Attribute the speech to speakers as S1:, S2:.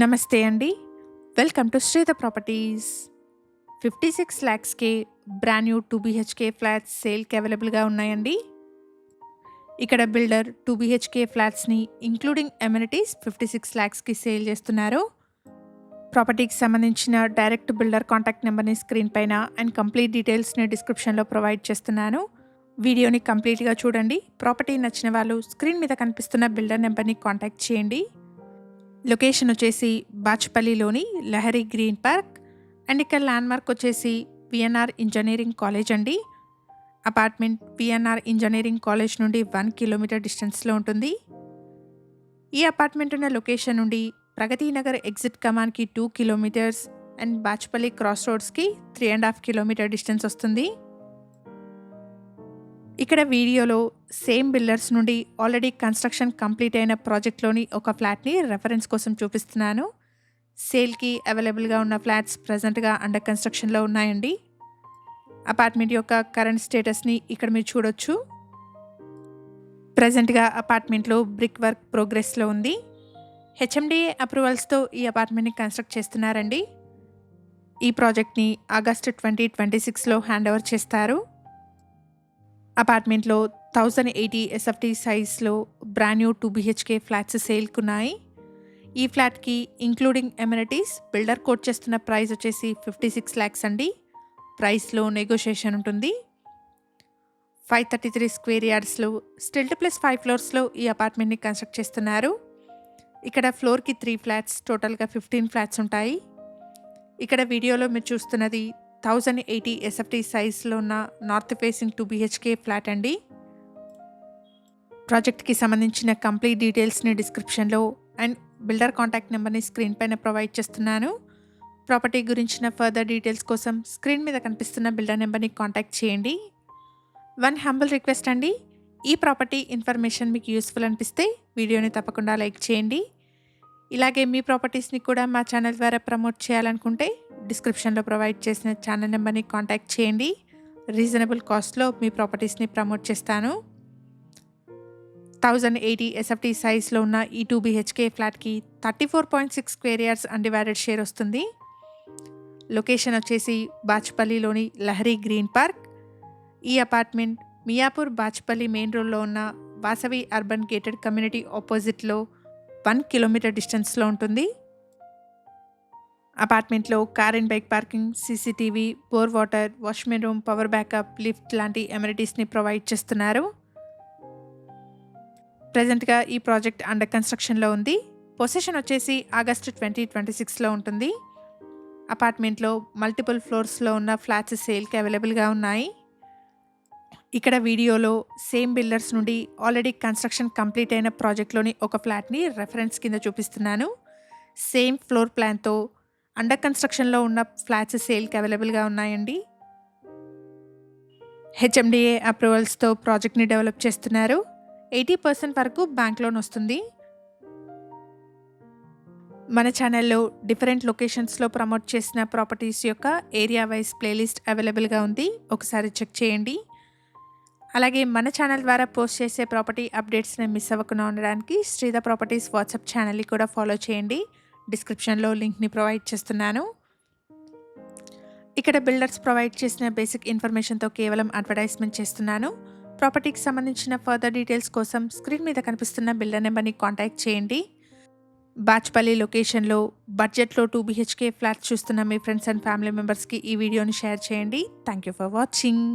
S1: నమస్తే అండి. Welcome to Sridha properties. 56 లాక్స్‌కే బ్రాండ్ న్యూ 2 బీహెచ్‌కే ఫ్లాట్స్ సేల్‌కి అవైలబుల్‌గా ఉన్నాయండి. ఇక్కడ బిల్డర్ 2 బీహెచ్‌కే ఫ్లాట్స్‌ని ఇంక్లూడింగ్ అమెనిటీస్ 56 లాక్స్‌కి సేల్ చేస్తున్నారు. ప్రాపర్టీకి సంబంధించిన డైరెక్ట్ బిల్డర్ కాంటాక్ట్ నెంబర్‌ని స్క్రీన్ పైన అండ్ కంప్లీట్ డీటెయిల్స్‌ని డిస్క్రిప్షన్‌లో ప్రొవైడ్ చేస్తున్నాను. వీడియోని కంప్లీట్‌గా చూడండి. ప్రాపర్టీ నచ్చిన వాళ్ళు స్క్రీన్ మీద కనిపిస్తున్న బిల్డర్ నెంబర్‌ని కాంటాక్ట్ చేయండి. లొకేషన్ వచ్చేసి బాచ్పల్లిలోని లహరి గ్రీన్ పార్క్ అండ్ ఇక్కడ ల్యాండ్మార్క్ వచ్చేసి విఎన్ఆర్ ఇంజనీరింగ్ కాలేజ్ అండి. అపార్ట్మెంట్ విఎన్ఆర్ ఇంజనీరింగ్ కాలేజ్ నుండి 1 కిలోమీటర్ డిస్టెన్స్లో ఉంటుంది. ఈ అపార్ట్మెంట్ ఉన్న లొకేషన్ నుండి ప్రగతి నగర్ ఎగ్జిట్ కమాన్కి 2 కిలోమీటర్స్ అండ్ బాచ్పల్లి క్రాస్ రోడ్స్కి 3.5 కిలోమీటర్ డిస్టెన్స్ వస్తుంది. ఇక్కడ వీడియోలో సేమ్ బిల్డర్స్ నుండి ఆల్రెడీ కన్స్ట్రక్షన్ కంప్లీట్ అయిన ప్రాజెక్ట్లోని ఒక ఫ్లాట్ని రెఫరెన్స్ కోసం చూపిస్తున్నాను. సేల్కి అవైలబుల్గా ఉన్న ఫ్లాట్స్ ప్రజెంట్గా అండర్ కన్స్ట్రక్షన్లో ఉన్నాయండి. అపార్ట్మెంట్ యొక్క కరెంట్ స్టేటస్ని ఇక్కడ మీరు చూడొచ్చు. ప్రజెంట్గా అపార్ట్మెంట్లో బ్రిక్ వర్క్ ప్రోగ్రెస్లో ఉంది. హెచ్ఎండిఏ అప్రూవల్స్తో ఈ అపార్ట్మెంట్ని కన్స్ట్రక్ట్ చేస్తున్నారండి. ఈ ప్రాజెక్ట్ని ఆగస్టు 2026లో హ్యాండ్ ఓవర్ చేస్తారు. అపార్ట్మెంట్లో 1080 ఎస్ఎఫ్టీ సైజ్లో బ్రాండ్ న్యూ 2 బీహెచ్కే ఫ్లాట్స్ సేల్కున్నాయి. ఈ ఫ్లాట్కి ఇంక్లూడింగ్ ఎమ్యూనిటీస్ బిల్డర్ కోట్ చేస్తున్న ప్రైస్ వచ్చేసి 56 lakhs అండి. ప్రైస్లో నెగోషియేషన్ ఉంటుంది. 533 స్క్వేర్ యార్డ్స్లో స్టిల్ట్ ప్లస్ 5 ఫ్లోర్స్లో ఈ అపార్ట్మెంట్ని కన్స్ట్రక్ట్ చేస్తున్నారు. ఇక్కడ ఫ్లోర్కి 3 ఫ్లాట్స్, టోటల్గా 15 ఫ్లాట్స్ ఉంటాయి. ఇక్కడ వీడియోలో మీరు చూస్తున్నది 1080 ఎస్ఎఫ్టీ సైజ్లో ఉన్న నార్త్ ఫేసింగ్ 2 బీహెచ్కే ఫ్లాట్ అండి. ప్రాజెక్ట్కి సంబంధించిన కంప్లీట్ డీటెయిల్స్ని డిస్క్రిప్షన్లో అండ్ బిల్డర్ కాంటాక్ట్ నెంబర్ని స్క్రీన్ పైన ప్రొవైడ్ చేస్తున్నాను. ప్రాపర్టీ గురించిన ఫర్దర్ డీటెయిల్స్ కోసం స్క్రీన్ మీద కనిపిస్తున్న బిల్డర్ నెంబర్ని కాంటాక్ట్ చేయండి. వన్ హంబుల్ రిక్వెస్ట్ అండి, ఈ ప్రాపర్టీ ఇన్ఫర్మేషన్ మీకు యూస్ఫుల్ అనిపిస్తే వీడియోని తప్పకుండా లైక్ చేయండి. ఇలాగే మీ ప్రాపర్టీస్ని కూడా మా ఛానల్ ద్వారా ప్రమోట్ చేయాలనుకుంటే డిస్క్రిప్షన్లో ప్రొవైడ్ చేసిన ఛానల్ నెంబర్ని కాంటాక్ట్ చేయండి. రీజనబుల్ కాస్ట్లో మీ ప్రాపర్టీస్ని ప్రమోట్ చేస్తాను. 1080 ఎస్ఎఫ్టీ సైజ్లో ఉన్న ఈ 2 బీహెచ్కే ఫ్లాట్కి 34.6 స్క్వేర్ యార్డ్స్ అన్డివైడెడ్ షేర్ వస్తుంది. లొకేషన్ వచ్చేసి బాచ్పల్లిలోని లహరి గ్రీన్ పార్క్. ఈ అపార్ట్మెంట్ మియాపూర్ బాచ్పల్లి మెయిన్ రోడ్లో ఉన్న వాసవి అర్బన్ గేటెడ్ కమ్యూనిటీ ఆపోజిట్లో 1 కిలోమీటర్ డిస్టెన్స్లో ఉంటుంది. అపార్ట్మెంట్లో car and bike parking, CCTV, bore water, washmen room, power backup, lift లాంటి అమ్యూనిటీస్ని ప్రొవైడ్ చేస్తున్నారు. ప్రజెంట్గా ఈ ప్రాజెక్ట్ అండర్ కన్స్ట్రక్షన్లో ఉంది. పొసెషన్ వచ్చేసి ఆగస్టు 2026లో ఉంటుంది. అపార్ట్మెంట్లో మల్టిపుల్ ఫ్లోర్స్లో ఉన్న ఫ్లాట్స్ సేల్కి అవైలబుల్గా ఉన్నాయి. ఇక్కడ వీడియోలో సేమ్ బిల్డర్స్ నుండి ఆల్రెడీ కన్స్ట్రక్షన్ కంప్లీట్ అయిన ప్రాజెక్ట్లోని ఒక ఫ్లాట్ని రెఫరెన్స్ కింద చూపిస్తున్నాను. సేమ్ ఫ్లోర్ ప్లాన్తో అండర్ కన్స్ట్రక్షన్లో ఉన్న ఫ్లాట్స్ సేల్కి అవైలబుల్గా ఉన్నాయండి. హెచ్ఎండిఏ అప్రూవల్స్తో ప్రాజెక్ట్ని డెవలప్ చేస్తున్నారు. 80% వరకు బ్యాంక్ లోన్ వస్తుంది. మన ఛానల్లో డిఫరెంట్ లొకేషన్స్లో ప్రమోట్ చేసిన ప్రాపర్టీస్ యొక్క ఏరియా వైజ్ ప్లేలిస్ట్ అవైలబుల్గా ఉంది, ఒకసారి చెక్ చేయండి. అలాగే మన ఛానల్ ద్వారా పోస్ట్ చేసే ప్రాపర్టీ అప్డేట్స్ని మిస్ అవ్వకుండా ఉండడానికి శ్రీధ ప్రాపర్టీస్ వాట్సాప్ ఛానల్ని కూడా ఫాలో చేయండి. డిస్క్రిప్షన్లో లింక్ని ప్రొవైడ్ చేస్తున్నాను. ఇక్కడ బిల్డర్స్ ప్రొవైడ్ చేసిన బేసిక్ ఇన్ఫర్మేషన్తో కేవలం అడ్వర్టైజ్మెంట్ చేస్తున్నాను. ప్రాపర్టీకి సంబంధించిన ఫర్దర్ డీటెయిల్స్ కోసం స్క్రీన్ మీద కనిపిస్తున్న బిల్డర్ నెంబర్ని కాంటాక్ట్ చేయండి. బాచ్పల్లి లొకేషన్లో బడ్జెట్లో 2 బీహెచ్కే ఫ్లాట్స్ చూస్తున్న మీ ఫ్రెండ్స్ అండ్ ఫ్యామిలీ మెంబర్స్కి ఈ వీడియోని షేర్ చేయండి. Thank you for watching.